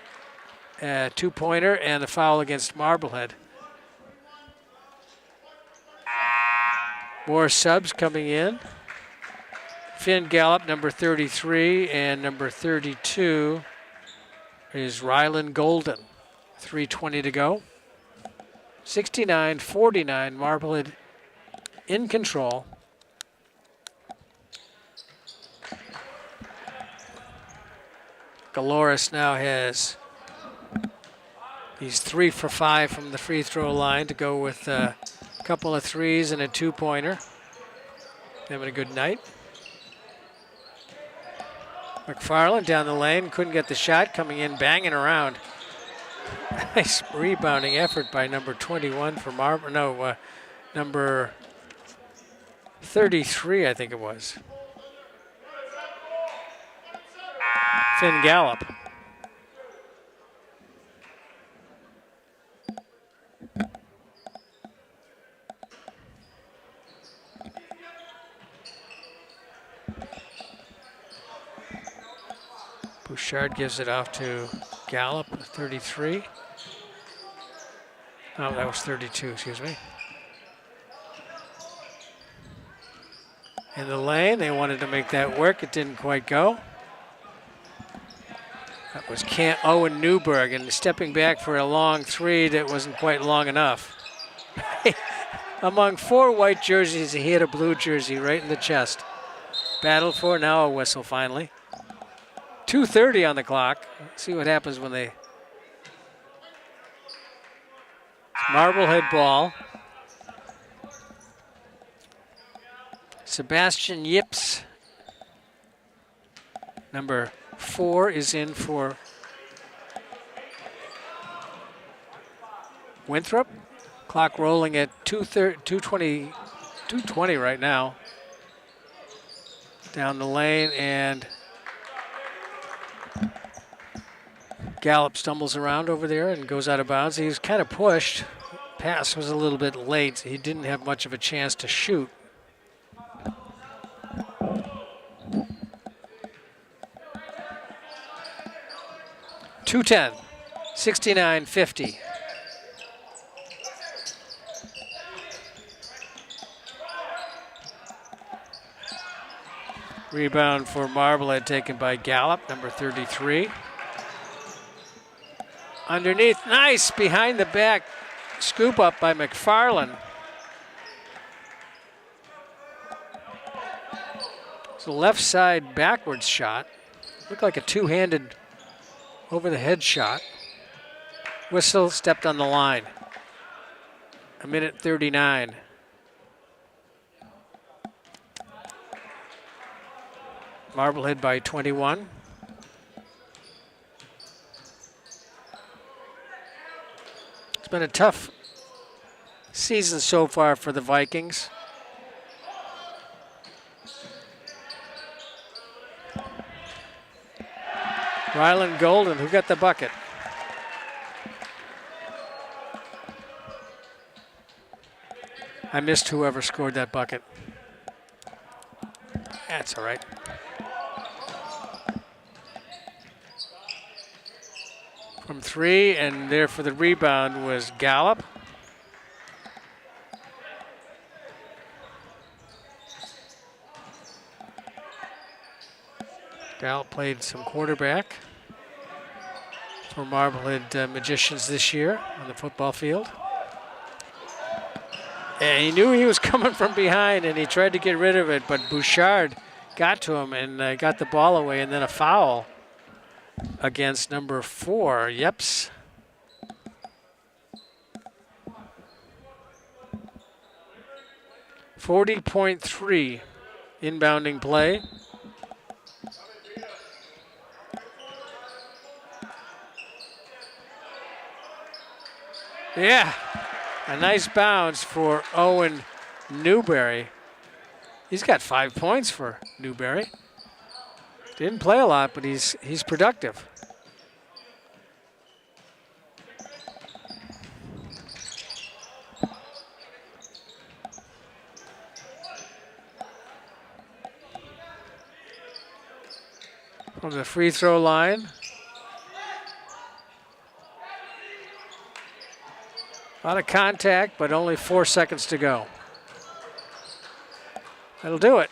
2-pointer, and the foul against Marblehead. More subs coming in. Finn Gallup, number 33, and number 32 is Rylan Golden. 3:20 to go. 69-49, Marblehead in control. Galoris now has, he's 3 for 5 from the free throw line to go with a couple of 3s and a 2-pointer. Having a good night. McFarland down the lane, couldn't get the shot, coming in, banging around. Nice rebounding effort by number 21 for number 33, I think it was. Finn Gallup. Bouchard gives it off to Gallup, 33. Oh, that was 32, excuse me. In the lane, they wanted to make that work. It didn't quite go. That was Owen Newberg, and stepping back for a long three that wasn't quite long enough. Among 4 white jerseys, he hit a blue jersey right in the chest. Battled for, now a whistle finally. 2:30 on the clock. Let's see what happens when they... Marblehead ball. Sebastian Yips, number 4, is in for Winthrop. Clock rolling at 2:20 right now. Down the lane, and Gallup stumbles around over there and goes out of bounds. He was kind of pushed. Pass was a little bit late. He didn't have much of a chance to shoot. .210, 69-50. Rebound for Marblehead taken by Gallup, number 33. Underneath, nice behind the back scoop up by McFarland. It's a left side backwards shot. Looked like a two-handed over the head shot. Whistle, stepped on the line. 1:39. Marblehead by 21. It's been a tough season so far for the Vikings. Ryland Golden, who got the bucket? I missed whoever scored that bucket. That's all right. From 3, and there for the rebound was Gallup. Gallup played some quarterback for Marblehead Magicians this year on the football field. And he knew he was coming from behind, and he tried to get rid of it, but Bouchard got to him and got the ball away, and then a foul against number 4, Yeps. .3 inbounding play. Yeah, a nice bounce for Owen Newberry. He's got 5 points for Newberry. Didn't play a lot, but he's productive. From the free throw line. A lot of contact, but only 4 seconds to go. That'll do it.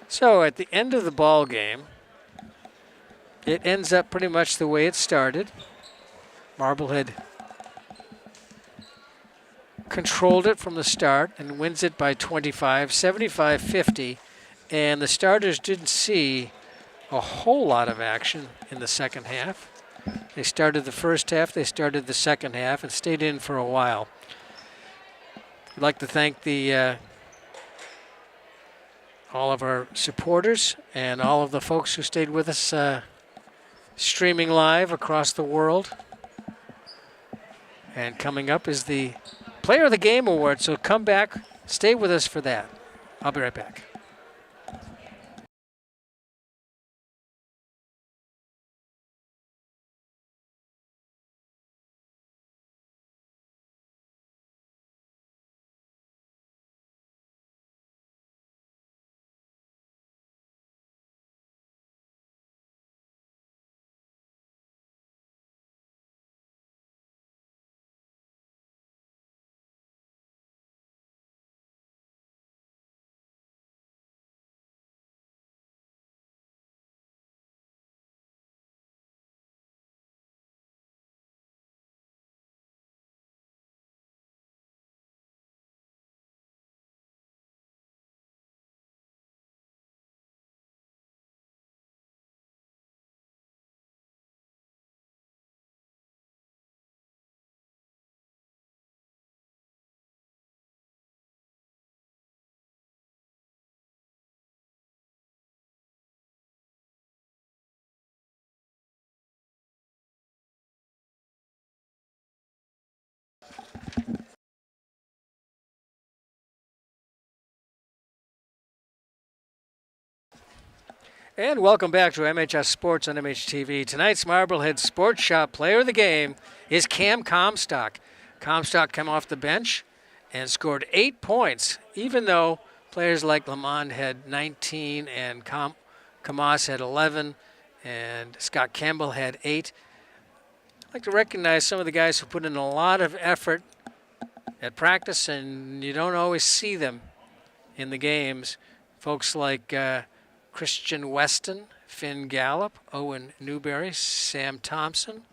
So at the end of the ball game, it ends up pretty much the way it started. Marblehead controlled it from the start and wins it by 25, 75-50. And the starters didn't see a whole lot of action in the second half. They started the first half, they started the second half, and stayed in for a while. I'd like to thank the all of our supporters and all of the folks who stayed with us streaming live across the world. And coming up is the Player of the Game Award, so come back, stay with us for that. I'll be right back. And welcome back to MHS Sports on MHTV. Tonight's Marblehead Sports Shop Player of the Game is Cam Comstock. Comstock came off the bench and scored 8 points, even though players like Lamond had 19 and Kamas had 11 and Scott Campbell had 8. I'd like to recognize some of the guys who put in a lot of effort at practice, and you don't always see them in the games. Folks like Christian Weston, Finn Gallup, Owen Newberry, Sam Thompson,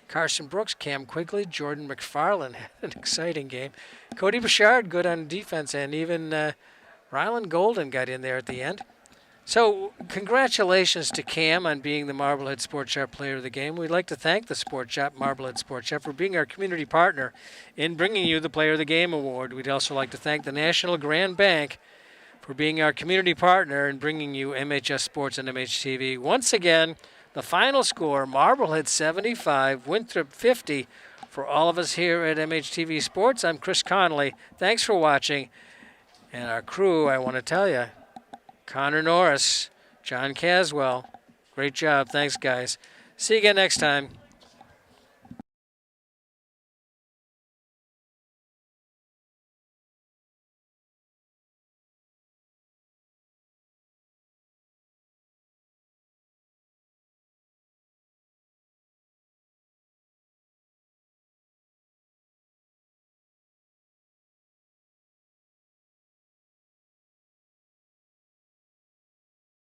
Carson Brooks, Cam Quigley, Jordan McFarland had an exciting game. Cody Bouchard, good on defense, and even Rylan Golden got in there at the end. So congratulations to Cam on being the Marblehead Sports Shop Player of the Game. We'd like to thank the Sports Shop, Marblehead Sports Shop, for being our community partner in bringing you the Player of the Game Award. We'd also like to thank the National Grand Bank for being our community partner in bringing you MHS Sports and MHTV. Once again, the final score, Marblehead 75, Winthrop 50. For all of us here at MHTV Sports, I'm Chris Connolly. Thanks for watching. And our crew, I want to tell you, Connor Norris, John Caswell, great job. Thanks, guys. See you again next time.